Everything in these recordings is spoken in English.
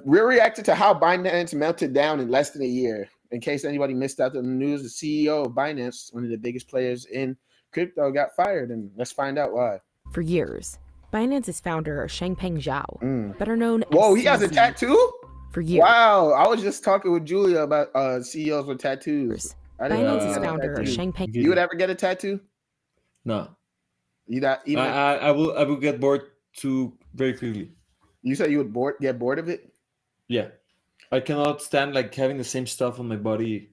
We reacted to how Binance melted down in less than a year. In case anybody missed out on the news, the CEO of Binance, one of the biggest players in crypto, got fired, and let's find out why. For years, Binance's founder, Shang Pang Xiao, better known as Whoa, he has a tattoo? For years. Wow, I was just talking with Julia about CEOs with tattoos. Binance's founder, Shang Pang. You would ever get a tattoo? No. You not even. I will get bored too very quickly. You said you would get bored of it? Yeah. I cannot stand like having the same stuff on my body.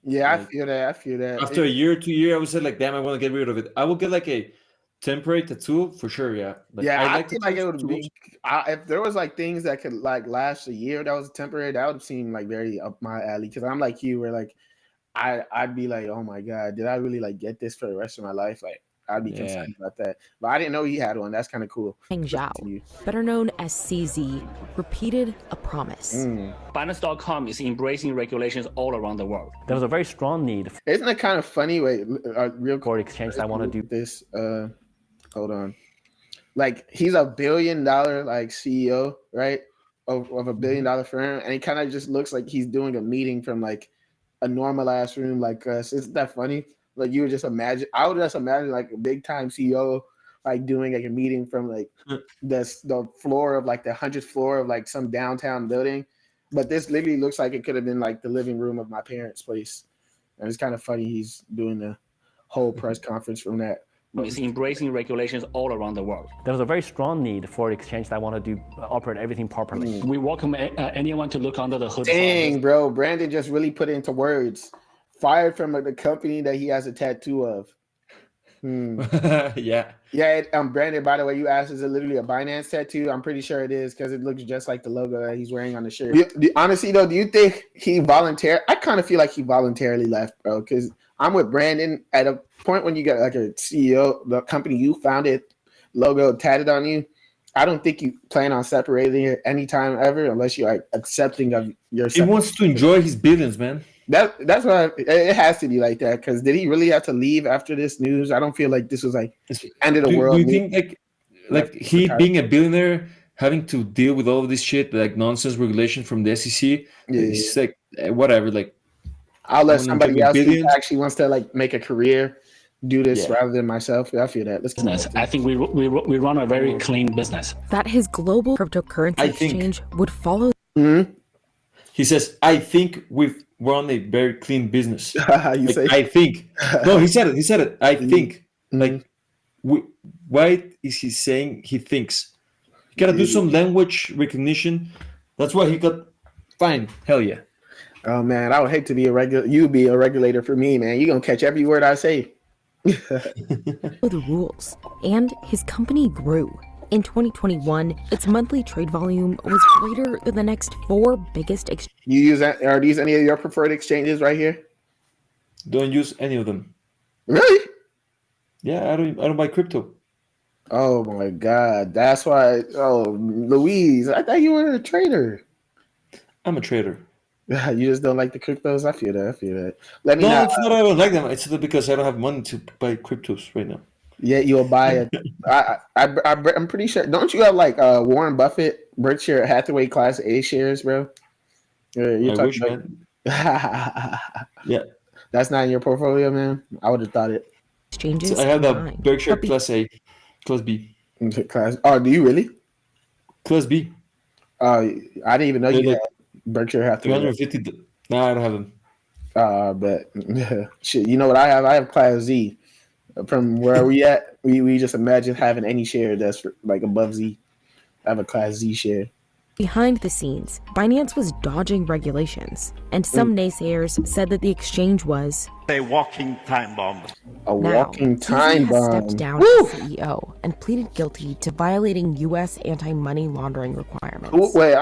Yeah, like, I feel that. After a year, 2 years, I would say like, damn, I want to get rid of it. I will get like a temporary tattoo for sure. Yeah. Like, yeah, I feel like it would be. If there was like things that could like last a year that was temporary, that would seem like very up my alley. Because I'm like you, where like I'd be like, oh my god, did I really like get this for the rest of my life? Like I'd be concerned about that. But I didn't know he had one. That's kind of cool. Pang Xiao, better known as CZ, repeated a promise. Binance.com is embracing regulations all around the world. There was a very strong need. Isn't it kind of funny? Wait, real quick exchange. I want to do this. Hold on. Like he's a $1 billion like CEO, right? Of a $1 billion firm, and he kind of just looks like he's doing a meeting from like a normal ass room like us. Isn't that funny? Like you would just imagine. I would just imagine like a big time CEO like doing like a meeting from like the floor of like the 100th floor of like some downtown building. But this literally looks like it could have been like the living room of my parents' place. And it's kind of funny he's doing the whole press conference from that. It's embracing regulations all around the world. There was a very strong need for exchange that want to do operate everything properly. We welcome anyone to look under the hood. Dang, bro, Brandon just really put it into words. Fired from the company that he has a tattoo of. Yeah. Brandon, by the way, you asked, is it literally a Binance tattoo? I'm pretty sure it is because it looks just like the logo that he's wearing on the shirt. Honestly, though, do you think he voluntarily? I kind of feel like he voluntarily left, bro, because I'm with Brandon. At a point when you get like a CEO, the company you founded, logo tatted on you, I don't think you plan on separating it anytime ever unless you're like accepting of yourself. He wants to enjoy his billions, man. That's why it has to be like that. Because did he really have to leave after this news? I don't feel like this was like end of the world. Do you think like he being a billionaire, having to deal with all of this shit, like nonsense regulation from the SEC, it's like whatever. Like I'll let somebody else who actually wants to like make a career do this rather than myself. I feel that. I think we run a very clean business. That his global cryptocurrency exchange would follow. He says, I think we've run a very clean business. You say? I think. No, he said it. I think. Like, why is he saying he thinks? You gotta do some language recognition. That's why he got fined. Hell yeah. Oh man, I would hate to be a regulator. You be a regulator for me, man. You're gonna catch every word I say. The rules, and his company grew. In 2021, its monthly trade volume was greater than the next 4 biggest exchanges. You use that? Are these any of your preferred exchanges right here? Don't use any of them. Really? Yeah, I don't buy crypto. Oh my god, that's why. Oh, Louise, I thought you were a trader. I'm a trader. You just don't like the cryptos. I feel that. Let me no, know. It's not. I don't like them. It's because I don't have money to buy cryptos right now. Yeah, you'll buy it. I'm pretty sure. Don't you have like Warren Buffett, Berkshire Hathaway Class A shares, bro? You're I wish, man. Yeah, that's not in your portfolio, man. I would have thought it. Exchanges. So I have the Berkshire Class A, Class B. Class. Oh, do you really? Class B. I didn't even know you had Berkshire Hathaway. 250. No, I don't have them. But shit, you know what I have? I have Class Z. From where we at, we just imagine having any share that's like above Z. I have a Class Z share. Behind the scenes, Binance was dodging regulations, and some naysayers said that the exchange was a walking time bomb. Walking time bomb. Stepped down as CEO and pleaded guilty to violating U.S. anti-money laundering requirements. Wait,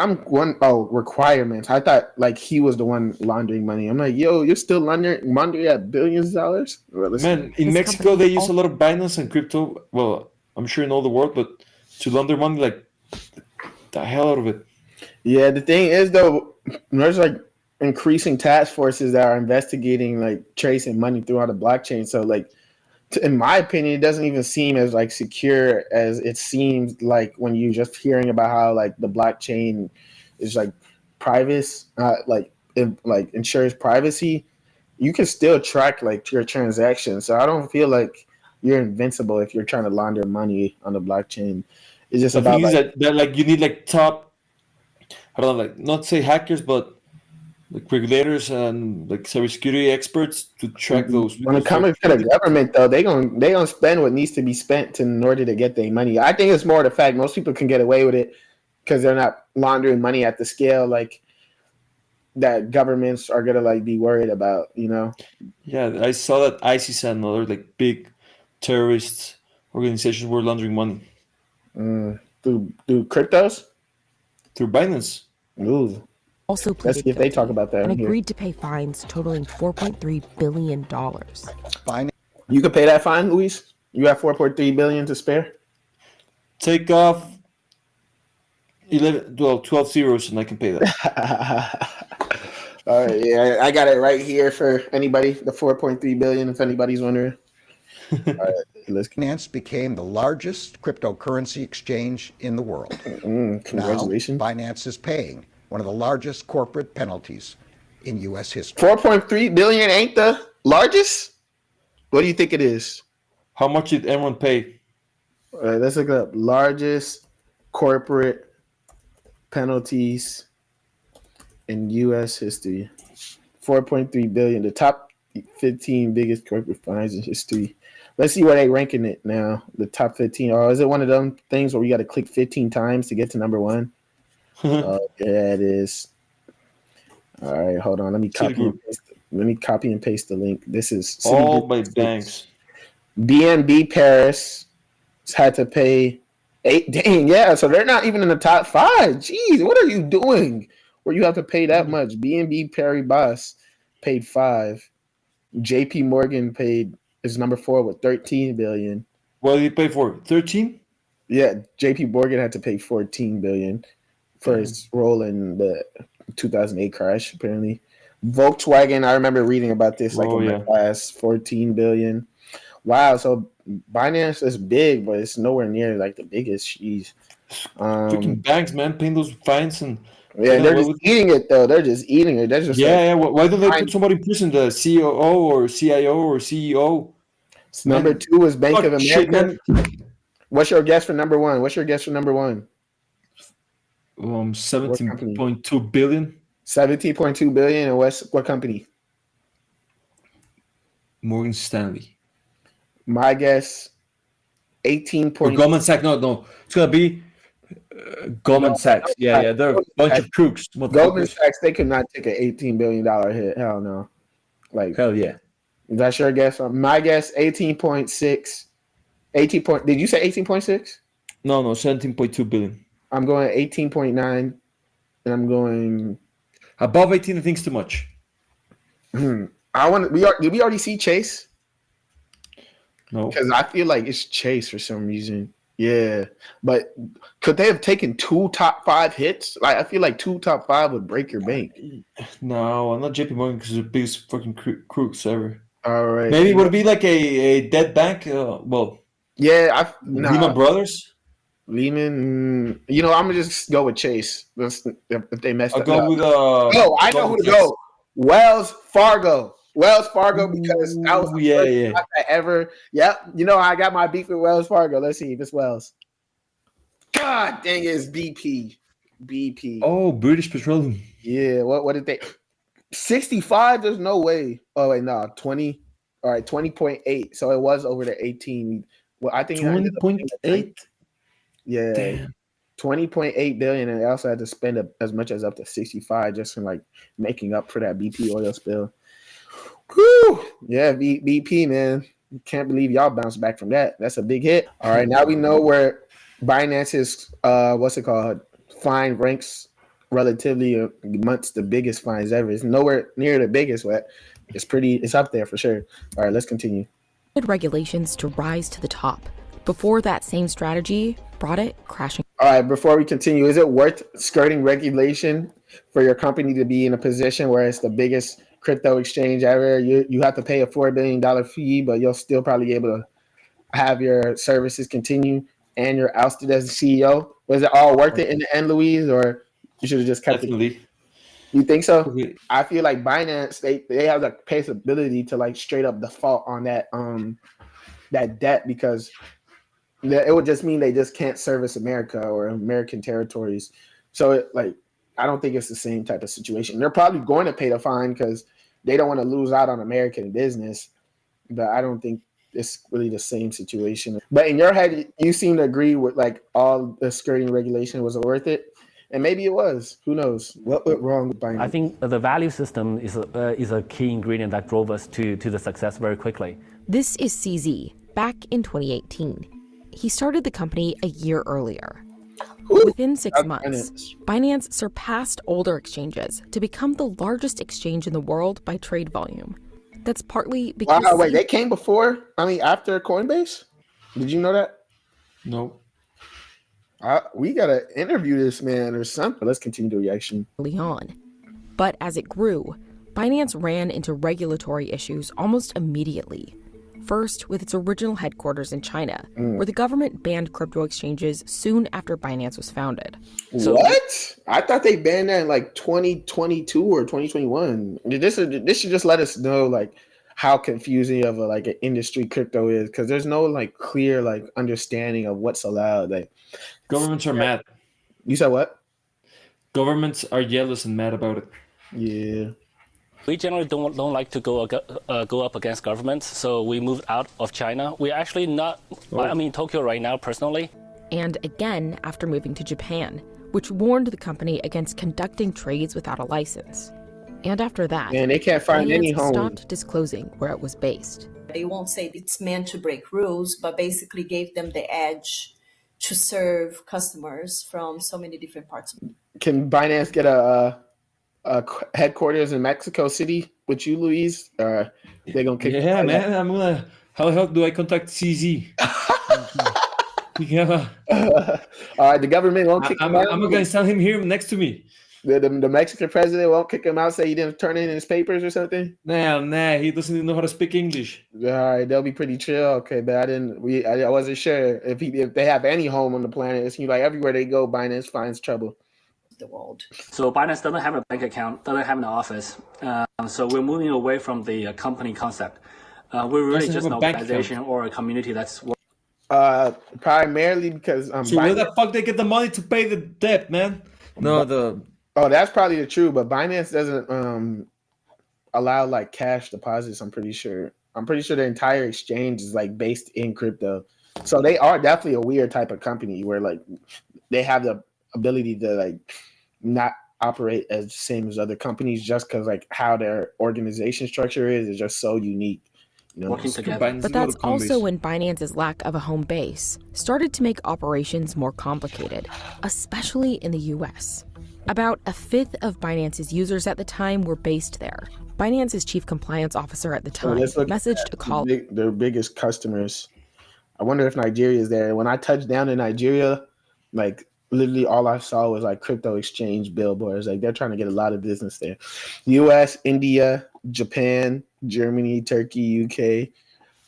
requirements. I thought like he was the one laundering money. I'm like, yo, you're still laundering at billions of dollars? Man, in Mexico they use a lot of Binance and crypto. Well, I'm sure in all the world, but to launder money, like the hell out of it. Yeah, the thing is though, there's like increasing task forces that are investigating like tracing money throughout the blockchain. So like, in my opinion, it doesn't even seem as like secure as it seems like when you're just hearing about how like the blockchain is like privacy, like ensures privacy, you can still track like your transactions. So I don't feel like you're invincible if you're trying to launder money on the blockchain. It's just The about thing is like that like you need like top, I don't know, like not say hackers, but like regulators and like cybersecurity experts to track those. when it Because comes to the government though, they gonna spend what needs to be spent in order to get their money. I think it's more the fact most people can get away with it because they're not laundering money at the scale like that governments are gonna like be worried about, you know. yeah, I saw that ISIS and other like big terrorist organizations were laundering money Through cryptos. through Binance. Ooh, Also let's pleaded see if they guilty talk about that and in here. agreed to pay fines totaling $4.3 billion. You could pay that fine, Louise. You have 4.3 billion to spare. Take off 12 zeros and I can pay that. All right, yeah, I got it right here for anybody. The 4.3 billion, if anybody's wondering. All right, let's. Binance became the largest cryptocurrency exchange in the world. Congratulations. Now, Binance is paying one of the largest corporate penalties in U.S. history. 4.3 billion ain't the largest. What do you think it is? How much did everyone pay? All right, let's look up largest corporate penalties in U.S. history. 4.3 billion. The top 15 biggest corporate fines in history. Let's see where they ranking it now. The top 15. Oh, is it one of them things where we got to click 15 times to get to number one? Yeah, it is. All right, hold on. Let me copy and paste the link. This is All by banks. BNB Paris had to pay 8. Dang, yeah. So they're not even in the top 5. Jeez, what are you doing? Where you have to pay that much? BNB Paribas paid 5. JP Morgan is number 4 with 13 billion. What did he pay for? 13? Yeah, JP Morgan had to pay 14 billion for his role in the 2008 crash, apparently. Volkswagen, I remember reading about this my class, 14 billion. Wow, so Binance is big, but it's nowhere near like the biggest. Jeez. Freaking banks, man, paying those fines and yeah, they're just eating it though. They're just eating it. That's just Why don't they put somebody in prison? The COO or CIO or CEO? Number 2 is Bank of America. Shit, What's your guess for number 1? 17.2 billion. 17.2 billion, and what company? Morgan Stanley. My guess, 18. Goldman Sachs. No, it's gonna be Goldman Sachs. Yeah, they're a bunch of crooks. Goldman Sachs, they could not take an $18 billion hit. Hell no. Like, hell yeah. That's your guess. My guess, 18.6. Did you say 18.6? No, 17.2 billion. I'm going 18.9, and I'm going above 18. I think it's too much. Did we already see Chase? No, because I feel like it's Chase for some reason. Yeah, but could they have taken 2 top 5 hits? Like, I feel like 2 top 5 would break your bank. No, I'm not JP Morgan because they're the biggest fucking crooks ever. All right, maybe it would be like a dead bank. Yeah, Lehman Brothers. Lehman. I'm gonna just go with Chase. If they messed up. I'll go with I know who to go. Wells Fargo. Because that was the first time I ever. Yep. I got my beef with Wells Fargo. Let's see if it's Wells. God dang it, it's BP. Oh, British Petroleum. Yeah. What did they? 65? There's no way. Oh wait, no, 20. All right, 20.8. So it was over the 18. Well, I think 20.8. Yeah. Damn. 20.8 billion, and they also had to spend as much as up to 65 just from like making up for that BP oil spill. Whew. Yeah, BP, man. Can't believe y'all bounced back from that. That's a big hit. All right, now we know where Binance's fine ranks relatively amongst the biggest fines ever. It's nowhere near the biggest, but it's up there for sure. All right, let's continue. Regulations to rise to the top before that same strategy brought it crashing. All right, before we continue, is it worth skirting regulation for your company to be in a position where it's the biggest crypto exchange ever? You have to pay a $4 billion fee, but you'll still probably be able to have your services continue and you're ousted as the CEO. Was it all worth it in the end, Louise, or You should have just kept it. Definitely. You think so? Okay. I feel like Binance, they have the capability to like straight up default on that that debt, because it would just mean they just can't service America or American territories. So I don't think it's the same type of situation. They're probably going to pay the fine because they don't want to lose out on American business, but I don't think it's really the same situation. But in your head, you seem to agree with like all the skirting regulation was worth it. And maybe it was. Who knows? What went wrong with Binance? I think the value system is a key ingredient that drove us to the success very quickly. This is CZ, back in 2018. He started the company a year earlier. Within 6 months, Binance surpassed older exchanges to become the largest exchange in the world by trade volume. That's partly because... Wow, wait, they came before? After Coinbase? Did you know that? No. We got to interview this man or something. Let's continue the reaction. Early on. But as it grew, Binance ran into regulatory issues almost immediately. First, with its original headquarters in China, where the government banned crypto exchanges soon after Binance was founded. What? I thought they banned that in like 2022 or 2021. This should just let us know like how confusing of an industry crypto is, because there's no like clear like understanding of what's allowed. Like Governments are mad. You said what? Governments are jealous and mad about it. Yeah. We generally don't like to go up against governments, so we moved out of China. We're actually not. I'm in Tokyo right now, personally. And again after moving to Japan, which warned the company against conducting trades without a license. And after that, and they can't find any home. Stopped disclosing where it was based. They won't say it's meant to break rules, but basically gave them the edge to serve customers from so many different parts. Can Binance get a headquarters in Mexico City with you, Louise? They're gonna kick. Yeah, man. I'm gonna. How the hell do I contact CZ? All right, the government won't kick him out. I'm gonna install him here next to me. The Mexican president won't kick him out, say he didn't turn in his papers or something? Nah, he doesn't even know how to speak English. All right, they'll be pretty chill. Okay, but I wasn't sure if they have any home on the planet. It seems like everywhere they go, Binance finds trouble. The world. So Binance doesn't have a bank account, doesn't have an office. So we're moving away from the company concept. We're really just an organization or a community that's... Primarily because... so where the fuck they get the money to pay the debt, man? Oh, that's probably the truth, but Binance doesn't allow like cash deposits. I'm pretty sure the entire exchange is like based in crypto. So they are definitely a weird type of company where like they have the ability to like not operate as the same as other companies just because like how their organization structure is just so unique. Working together. But that's also when Binance's lack of a home base started to make operations more complicated, especially in the US. About a fifth of Binance's users at the time were based there. Binance's chief compliance officer at the time messaged a colleague. Their biggest customers. I wonder if Nigeria is there. When I touched down in Nigeria, like literally all I saw was like crypto exchange billboards. Like they're trying to get a lot of business there. US, India, Japan, Germany, Turkey, UK,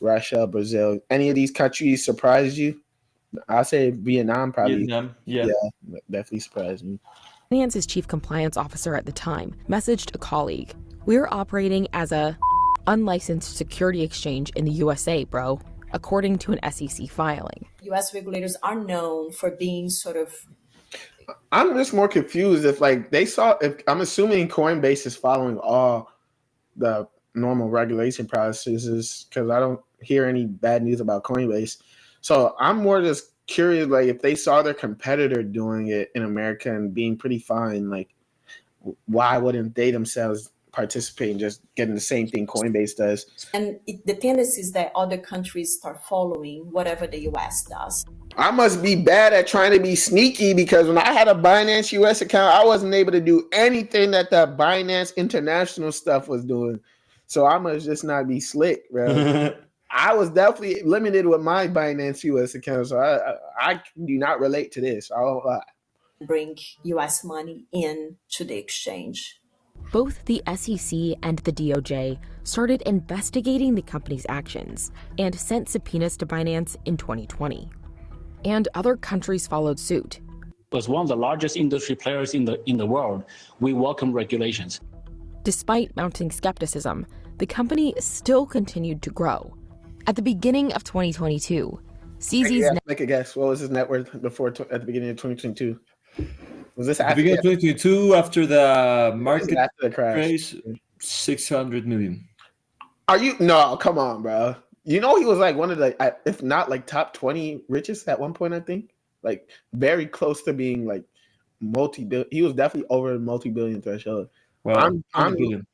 Russia, Brazil. Any of these countries surprised you? I say Vietnam probably. Vietnam, yeah, definitely surprised me. Binance's chief compliance officer at the time messaged a colleague. We're operating as a unlicensed security exchange in the USA, bro, according to an SEC filing. US regulators are known for being sort of... I'm just more confused if like I'm assuming Coinbase is following all the normal regulation processes because I don't hear any bad news about Coinbase. So I'm more just curious, like if they saw their competitor doing it in America and being pretty fine, like why wouldn't they themselves participate in just getting the same thing Coinbase does? And the tendency is that other countries start following whatever the US does. I must be bad at trying to be sneaky because when I had a Binance US account, I wasn't able to do anything that the Binance International stuff was doing. So I must just not be slick, bro. I was definitely limited with my Binance US account, so I do not relate to this. I won't lie. Bring US money in to the exchange. Both the SEC and the DOJ started investigating the company's actions and sent subpoenas to Binance in 2020. And other countries followed suit. as one of the largest industry players in the world, we welcome regulations. Despite mounting skepticism, the company still continued to grow. At the beginning of 2022, CZ's make a guess. What was his net worth before at the beginning of 2022? Was this At the after beginning of 2022, after the market after the crash? 600 million. Are you no? Come on, bro. You know he was like one of the, if not like top 20 richest at one point. I think like very close to being like multi-billion. He was definitely over the multi-billion threshold. Well, I'm billion.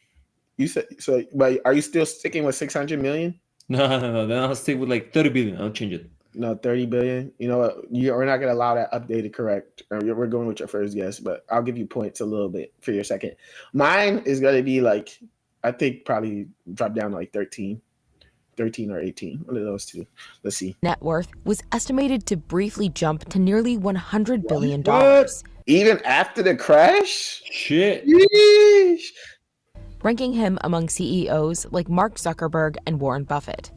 You said so, but are you still sticking with 600 million? No. Then I'll stay with like 30 billion. I'll change it. No, 30 billion. You know what? We're not gonna allow that updated correct. We're going with your first guess, but I'll give you points a little bit for your second. Mine is gonna be like, I think probably drop down to like 13 or 18. One of those two. Let's see. Net worth was estimated to briefly jump to nearly $100 billion. Even after the crash? Shit. Yeesh. Ranking him among CEOs like Mark Zuckerberg and Warren Buffett.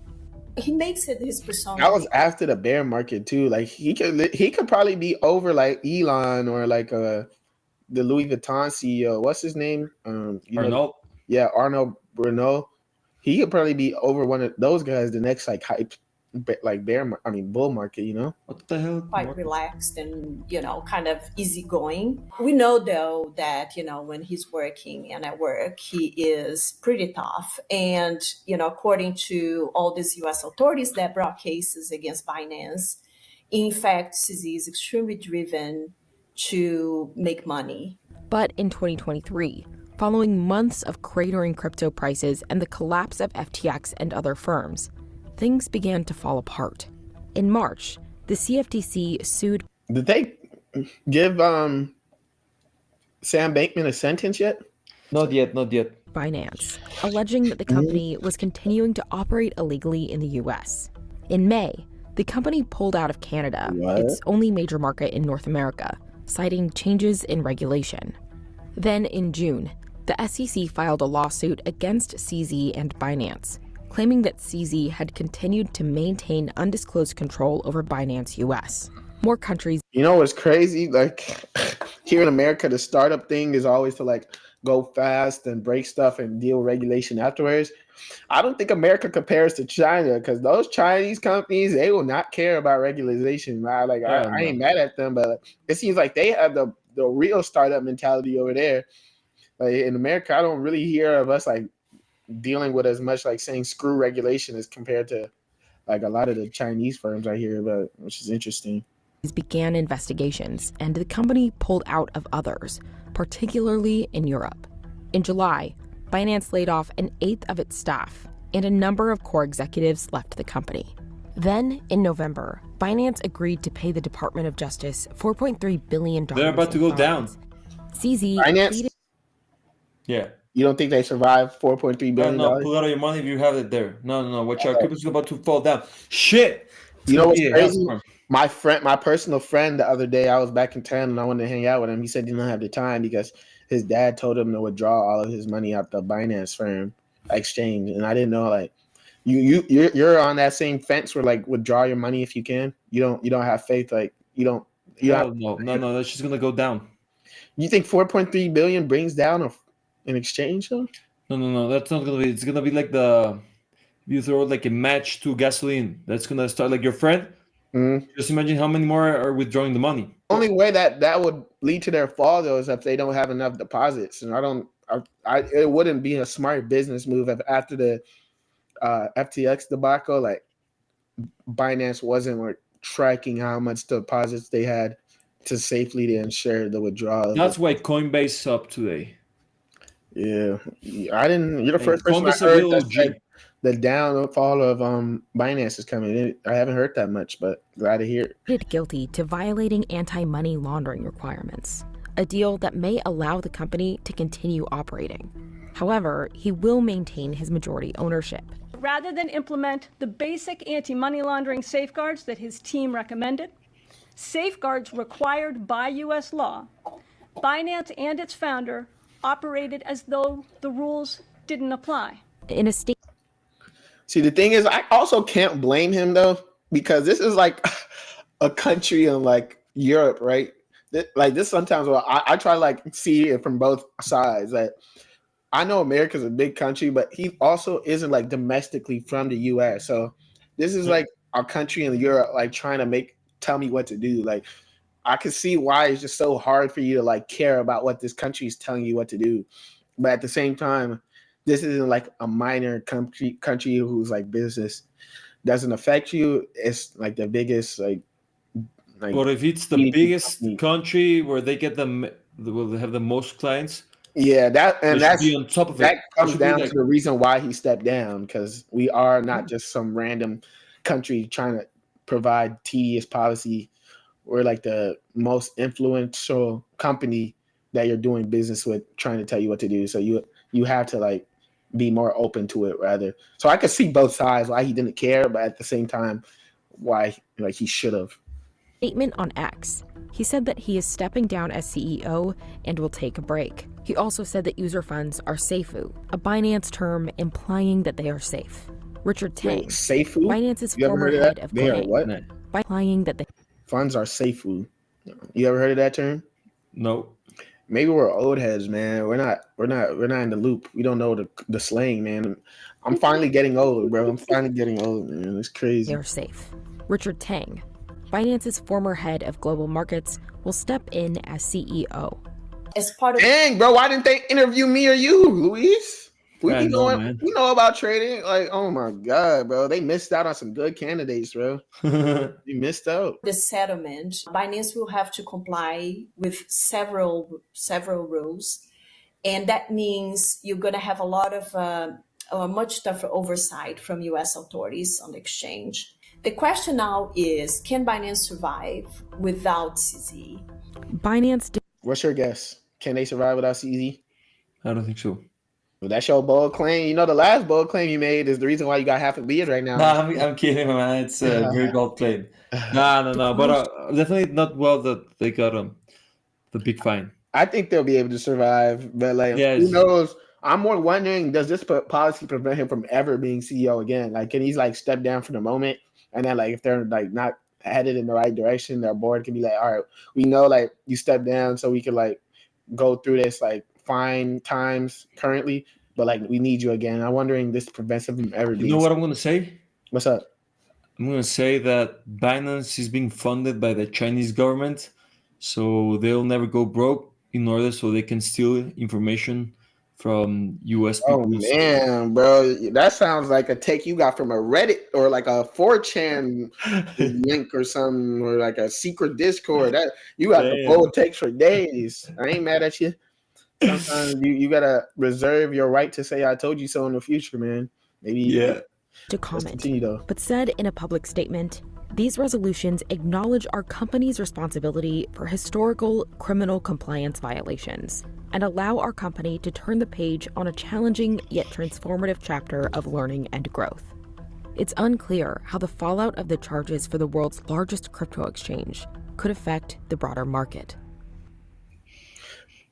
He makes it his persona. That was after the bear market too. Like he could probably be over like Elon or like the Louis Vuitton CEO. What's his name? Arnold. Yeah, Arnold Bruno. He could probably be over one of those guys. The next like hype, like bull market. You know what the hell? Quite relaxed and kind of easygoing. We know though that when he's working and at work, he is pretty tough. And according to all these U.S. authorities that brought cases against Binance, in fact, CZ is extremely driven to make money. But in 2023, following months of cratering crypto prices and the collapse of FTX and other firms, things began to fall apart. In March, the CFTC sued. Did they give Sam Bankman a sentence yet? Not yet. Binance, alleging that the company was continuing to operate illegally in the U.S. In May, the company pulled out of Canada, its only major market in North America, citing changes in regulation. Then in June, the SEC filed a lawsuit against CZ and Binance, claiming that CZ had continued to maintain undisclosed control over Binance US. More countries. You know what's crazy? Like here in America, the startup thing is always to like go fast and break stuff and deal with regulation afterwards. I don't think America compares to China because those Chinese companies, they will not care about regulation. Right? Like I ain't mad at them, but it seems like they have the real startup mentality over there. Like in America, I don't really hear of us like dealing with as much like saying screw regulation as compared to like a lot of the Chinese firms I hear about, which is interesting. Began investigations and the company pulled out of others, particularly in Europe. In July, Binance laid off an eighth of its staff and a number of core executives left the company. Then in November, Binance agreed to pay the Department of Justice $4.3 billion. They're about to go down. CZ Binance? Yeah. You don't think they survived $4.3 billion? No, pull out of your money if you have it there. No. Watch out. Crypto's about to fall down. Shit. You know what's crazy? My personal friend, the other day, I was back in town and I wanted to hang out with him. He said he didn't have the time because his dad told him to withdraw all of his money out the Binance firm exchange. And I didn't know, like, you're on that same fence where, like, withdraw your money if you can. You don't have faith, like, no, that's just gonna go down. You think 4.3 billion brings down an exchange though? No, that's not gonna be. It's gonna be like you throw like a match to gasoline. That's gonna start like your friend. Mm-hmm. Just imagine how many more are withdrawing the money. The only way that would lead to their fall though is if they don't have enough deposits, and it wouldn't be a smart business move if after the FTX debacle, like Binance wasn't like tracking how much deposits they had to safely ensure the withdrawal. That's why Coinbase up today. Yeah, I didn't. You're the first person I heard that said the downfall of Binance is coming. I haven't heard that much, but glad to hear it. Pleaded guilty to violating anti-money laundering requirements, a deal that may allow the company to continue operating. However, he will maintain his majority ownership. Rather than implement the basic anti-money laundering safeguards that his team recommended, safeguards required by U.S. law, Binance and its founder operated as though the rules didn't apply. In a state. See, the thing is, I also can't blame him though, because this is like a country in like Europe, right? this sometimes I try to like see it from both sides. Like I know America's a big country, but he also isn't like domestically from the US. So this is like our country in Europe like trying to tell me what to do. Like I can see why it's just so hard for you to like care about what this country is telling you what to do. But at the same time, this isn't like a minor country whose like business doesn't affect you. It's like the biggest like but if it's the biggest country where they get will they have the most clients? Yeah, that's on top of that it. comes down to the reason why he stepped down, because we are not just some random country trying to provide tedious policy. We're like the most influential company that you're doing business with, trying to tell you what to do. So you have to like be more open to it rather. So I could see both sides why he didn't care, but at the same time, why like he should have. Statement on X. He said that he is stepping down as CEO and will take a break. He also said that user funds are seifu, a Binance term implying that they are safe. Richard Tang, seifu? Binance's former head of Tang, what? Implying that the funds are seifu. You ever heard of that term? No. Maybe we're old heads, man. We're not in the loop. We don't know the slang, man. I'm finally getting old, bro. I'm finally getting old, man. It's crazy. They are safe. Richard Tang, Binance's former head of global markets, will step in as CEO. As part of Dang, bro, why didn't they interview me or you, Louise? We know about trading. Like, oh my God, bro. They missed out on some good candidates, bro. You missed out. The settlement, Binance will have to comply with several rules. And that means you're going to have a lot of much tougher oversight from US authorities on the exchange. The question now is, can Binance survive without CZ? What's your guess? Can they survive without CZ? I don't think so. Well, that's your bold claim. You know, the last bold claim you made is the reason why you got half a beard right now. No, I'm kidding, man. It's a very bold claim. No. But definitely not well that they got the big fine. I think they'll be able to survive, but like, who knows? I'm more wondering, does this policy prevent him from ever being CEO again? Like, can he like step down for the moment, and then like if they're like not headed in the right direction, their board can be like, all right, we know like you step down, so we can like go through this like fine times currently, but like we need you again. I'm wondering this prevents him from ever being. You know what I'm gonna say? What's up? I'm gonna say that Binance is being funded by the Chinese government, so they'll never go broke in order so they can steal information from US people. Oh man, bro, that sounds like a take you got from a Reddit or like a 4chan link or something, or like a secret Discord. That you got the bold takes for days. I ain't mad at you. Sometimes you gotta reserve your right to say I told you so in the future, man. Maybe to comment, but said in a public statement, these resolutions acknowledge our company's responsibility for historical criminal compliance violations and allow our company to turn the page on a challenging yet transformative chapter of learning and growth. It's unclear how the fallout of the charges for the world's largest crypto exchange could affect the broader market.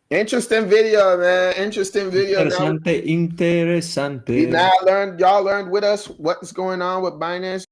Interesting video, man. Interesting video. Interesante. Y'all learned with us what's going on with Binance.